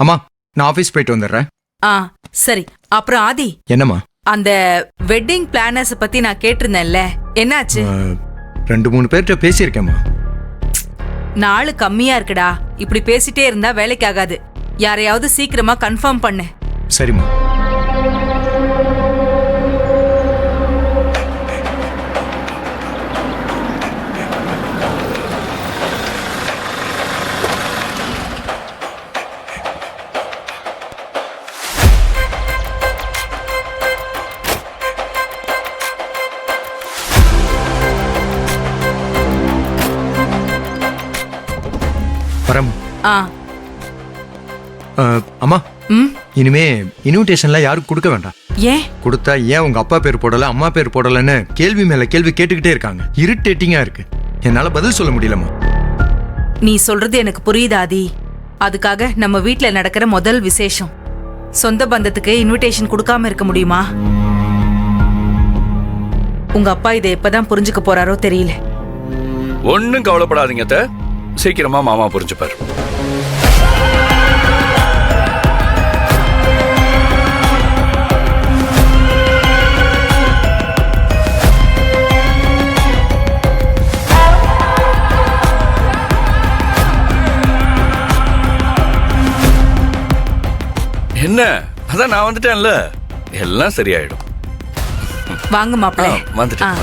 அம்மா, நான் ஆபீஸ் போயிட்டு வந்துடுறேன். ஆ சரி. அப்புறம் ஆதி, என்னம்மா? அந்த வெட்டிங் பிளானர்ஸ் பத்தி நான் கேட்டிருந்தேன்ல, என்னாச்சு? 2-3 பேர்கிட்ட பேசியிருக்கேம்மா. நாளு கம்மியா இருக்குடா. இப்படி பேசிட்டே இருந்தா வேலைக்கு ஆகாது. யாரையாவது சீக்கிரமா கன்ஃபார்ம் பண்ணு. சரிம்மா. வரேன். ஆ அம்மா, ம் இனிமே இன்விடேஷன்ல யாரும் கொடுக்க வேண்டாம். ஏன்? கொடுத்தா ஏன் உங்க அப்பா பேர் போடல, அம்மா பேர் போடலன்னு கேள்வி மேல கேள்வி கேட்டுக்கிட்டே இருக்காங்க. இரிட்டேட்டிங்கா இருக்கு. என்னால பதில் சொல்ல முடியலம்மா. நீ சொல்றது எனக்கு புரியுது ஆதி. அதுக்காக நம்ம வீட்ல நடக்கிற முதல் விசேஷம். சொந்த பந்தத்துக்கு இன்விடேஷன் கொடுக்காம இருக்க முடியுமா? உங்க அப்பா இதை எப்பதான் புரிஞ்சுக்க போறாரோ தெரியல. ஒன்னும் கவலைப்படாதீங்க அத்தை. சீக்கிரமா மாமா புரிஞ்சுப்பார். என்ன, அதான் நான் வந்துட்டேன்ல, எல்லாம் சரியாயிடும். வாங்க மாப்பிள்ளை. வந்துட்டேன்.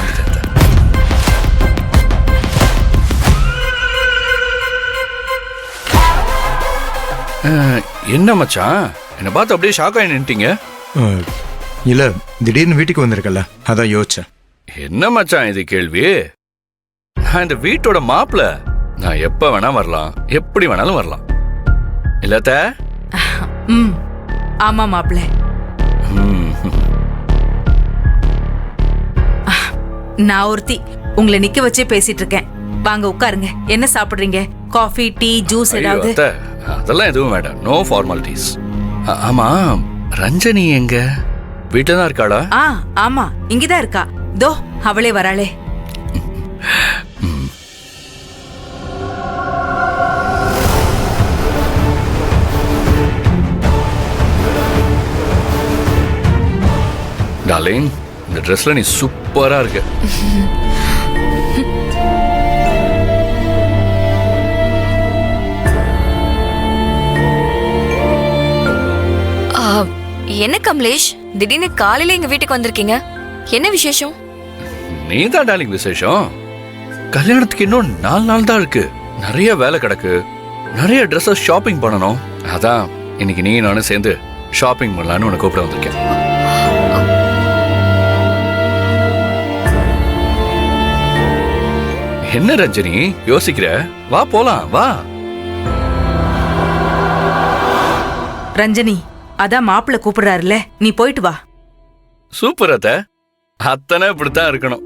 என்ன மச்சான், என்ன பார்த்து அப்படியே ஷாக் ஆகி நின்ட்டீங்க? இல்ல, திடீர்னு வீட்டுக்கு வந்திருக்கல, அதான் யோசிச்சேன். என்ன மச்சான் இது கேள்வி? நான் இந்த வீட்டோட மாப்பிள்ள. நான் எப்ப வேணா வரலாம், எப்படி வேணாலும் வரலாம். இல்லத்த? ம் ஆமா மாப்பிள்ளை. நான் ஒருத்தி உங்களை நிக்க வச்சே பேசிட்டு இருக்கேன். வாங்க உட்காருங்க. என்ன சாப்பிடுறீங்க? காஃபி, டீ, ஜூஸ் ஏதாவது? அதெல்லாம் எதுவும் வேண்டாம். No formalities. ஆமா, ரஞ்சனி எங்க? வீட்டுல தான் இருக்காளா? ஆமா, இங்கதான் இருக்கா. தோ அவளே வராளே. டார்லிங், இந்த ட்ரெஸ்ல நீ சூப்பரா இருக்க. என்ன கமலேஷ், திடீர்னு காலையில எங்க வீட்டுக்கு வந்திருக்கீங்க? என்ன விசேஷம்? நீ தான் டார்லிங் விசேஷம். கல்யாணத்துக்கு இன்னும் 4 நாள் தான் இருக்கு. நிறைய வேலை கிடக்கு. நிறைய ட்ரெஸ்ஸஸ் ஷாப்பிங் பண்ணணும். அதான் இன்னைக்கு நீ நானும் சேர்ந்து ஷாப்பிங் பண்ணலான்னு உன்னை கூப்பிட வந்திருக்கேன். என்ன ரஞ்சனி யோசிக்கிற? வா போலாம், வா. ரஞ்சனி, அதான் மாப்பிள்ளை கூப்பிடுறாருல, நீ போயிட்டு வா. சூப்பர் அத்தை. அத்தனை இப்படித்தான் இருக்கணும்.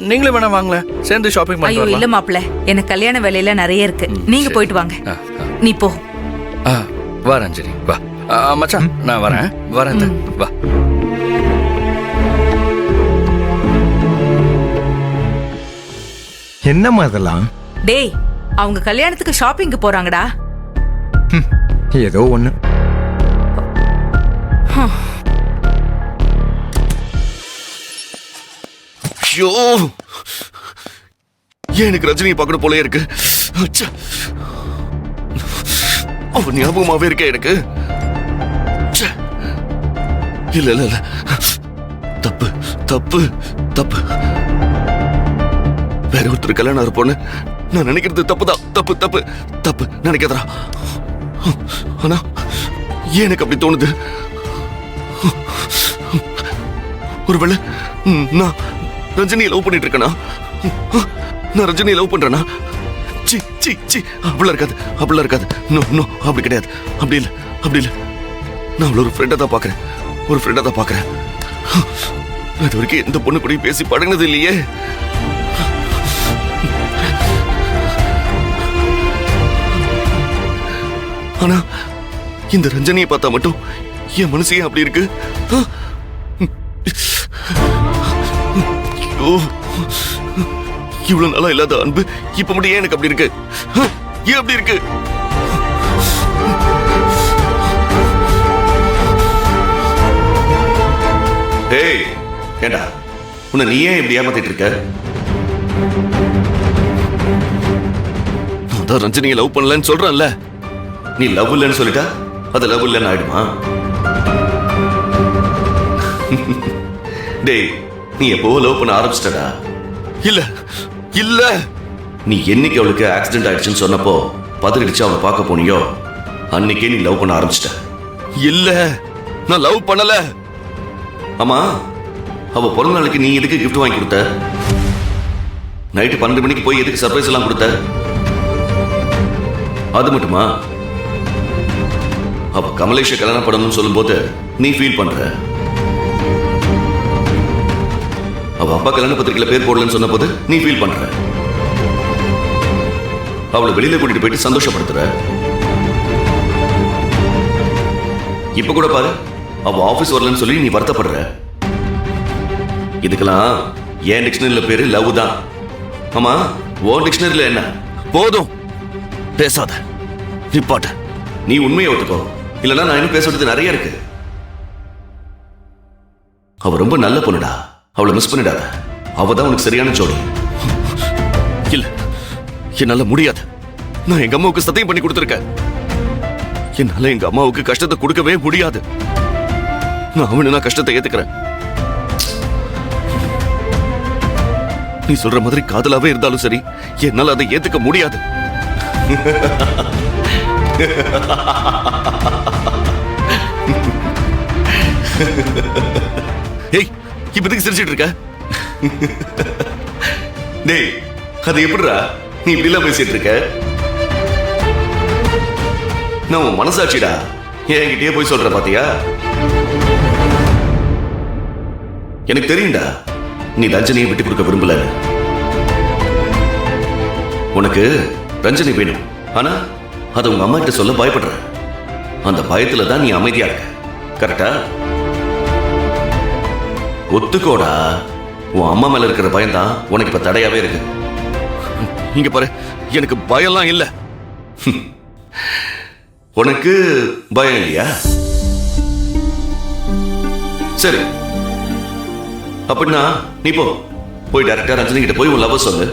நீங்களே வேணா வாங்கல, சேர்ந்து ஷாப்பிங் ஐயோ பண்ணலாம். இல்ல மாப்பிள்ளை, எனக்கு கல்யாண வேலையில நிறைய இருக்கு. நீங்க போயிட்டு வாங்க. நீ போ. வா ரஞ்சனி, வா. மச்சான், நான் வரேன். வரேன், வா. என்னம்மா இதெல்லாம்? டேய், அவங்க கல்யாணத்துக்கு ஷாப்பிங்க்கு போறாங்கடா. ஏதோ ஒண்ணு. ஐயோ, ஏன் எனக்கு ரஜினியை பார்க்கணும் போல இருக்கு. அவன் ஞாபகமாவே இருக்க எனக்கு. இல்ல இல்ல இல்ல, தப்பு தப்பு தப்பு. வேற ஒருத்தர் கல்யாணம் இருப்போன்னு நான் நினைக்கிறது தப்புதான். தப்பு தப்பு தப்பு நினைக்கிறதா? ஆனா ஏன் எனக்கு அப்படி தோணுது? ஒருவேளை நான் ரஜினியை லவ் பண்ணிட்டு இருக்கேனா? நான் ரஜினியை லவ் பண்றேனா? சி சி சி, அப்படிலாம் இருக்காது, அப்படிலாம் இருக்காது. நோ நோ, அப்படி கிடையாது. அப்படி இல்லை, அப்படி இல்லை. நான் அவளை ஒரு ஃப்ரெண்டை தான் பார்க்குறேன், ஒரு ஃப்ரெண்டை தான் பார்க்குறேன். நான் இது வரைக்கும் எந்த பொண்ணு கூட பேசி பழகினது இல்லையே. ஆனா இந்த ரஞ்சனியை பார்த்தா மட்டும் என் மனசே அப்படி இருக்கு. இவ்வளவு நாளா இல்லாத அன்பு இப்ப மட்டும் ஏன் எனக்கு அப்படி இருக்கு? ஏன் அப்படி இருக்கு? ஏண்டா உன்னை நீ ஏன் இப்படி ஏமாத்திட்டு இருக்க? நான் தான் ரஞ்சனியை லவ் பண்ணலன்னு சொல்றேன்ல. நீ லவ் இல்லைன்னு சொல்லிட்டா அது லவ் இல்லைன்னு ஆயிடுமா? டேய், நீ எப்போ லவ் பண்ண ஆரம்பிச்சிட்டடா? இல்ல இல்ல, நீ என்னைக்கு அவளுக்கு ஆக்சிடென்ட் ஆயிடுச்சுன்னு சொன்னப்போ பதறிடுச்சு அவளை பார்க்க போனியோ அன்னைக்கே நீ லவ் பண்ண ஆரம்பிச்சிட்ட. இல்ல, நான் லவ் பண்ணல. ஆமா, அவ பிறந்த நாளுக்கு நீ எதுக்கு gift வாங்கி கொடுத்த? நைட்டு 12 மணிக்கு போய் எதுக்கு சர்ப்ரைஸ் எல்லாம் கொடுத்த? அது மட்டுமா? அவ கமலேஷ கல்யாணம் பண்ணணும்னு சொல்லும்போது நீ ஃபீல் பண்ற. அவ அப்பா கல்யாண பத்திரிக்கையில பேர் போடலன்னு சொன்ன போது நீ ஃபீல் பண்ற. அவளை வெளியில கூட்டிட்டு போயிட்டு சந்தோஷப்படுத்துற. இப்ப கூட பாரு, அவ ஆபீஸ் வரலன்னு சொல்லி நீ வருத்தப்படுற. இதுக்கெல்லாம் என் டிக்ஷனரியில பேரு லவ் தான். ஆமா, உன் டிக்ஷனரியில என்ன? போதும், பேசாத, நிப்பாட்ட. நீ உண்மையை ஒத்துக்கோ, இல்லைன்னா நான் இன்னும் பேசுறது நிறைய இருக்கு. அவ ரொம்ப நல்ல பொண்ணுடா, அவளை மிஸ் பண்ணிடாத. அவ தான் உனக்கு சரியான ஜோடி. இல்ல, என்னால முடியாது. நான் எங்க அம்மாவுக்கு சத்தியம் பண்ணி கொடுத்துருக்கேன். என்னால எங்க அம்மாவுக்கு கஷ்டத்தை கொடுக்கவே முடியாது. நான் கஷ்டத்தை ஏத்துக்கிறேன். நீ சொல்ற மாதிரி காதலாவே இருந்தாலும் சரி, என்னால அதை ஏத்துக்க முடியாது. ஏய், இப்போதைக்கு சிரிச்சிட்டு இருக்க? டேய், அது எப்படிடா நீ இப்படிலாம் பேசிட்டு இருக்க? நான் உன் மனசாட்சிடா, என்கிட்டயே போய் சொல்ற பாத்தியா? எனக்கு தெரியும்டா நீ ரஞ்சனியை விட்டு கொடுக்க விரும்பல. உனக்கு ரஞ்சனி வேணும், ஆனா அதை உங்க அம்மா கிட்ட சொல்ல பயப்படுற. அந்த பயத்துல தான் நீ அமைதியா இருக்க. கரெக்டா? ஒத்துக்கோடா, உன் அம்மா மேல இருக்கிற பயம் தான் உனக்கு இப்ப தடையாவே இருக்கு. இங்க பாரு, எனக்கு பயம்லாம் இல்ல. உனக்கு பயம் இல்லையா? சரி, அப்படின்னா நீ போய் டைரக்டா ரஞ்சனி கிட்ட போய் உன் லவ் சொல்லு.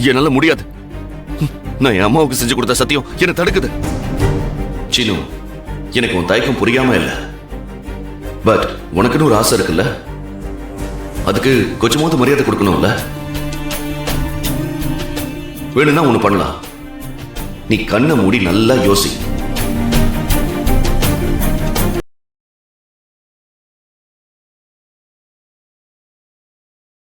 என்னால முடியாது. நான் என் அம்மாவுக்கு செஞ்சு கொடுத்த சத்தியம் என்ன தடுக்குது. சீனு, எனக்கு உன் தயக்கம் புரியாம இல்ல. பட் உனக்குன்னு ஒரு ஆசை இருக்குல்ல, அதுக்கு கொஞ்சமாவது மரியாதை கொடுக்கணும்ல. வேணும்னா ஒண்ணு பண்ணலாம். நீ கண்ணை மூடி நல்லா யோசி.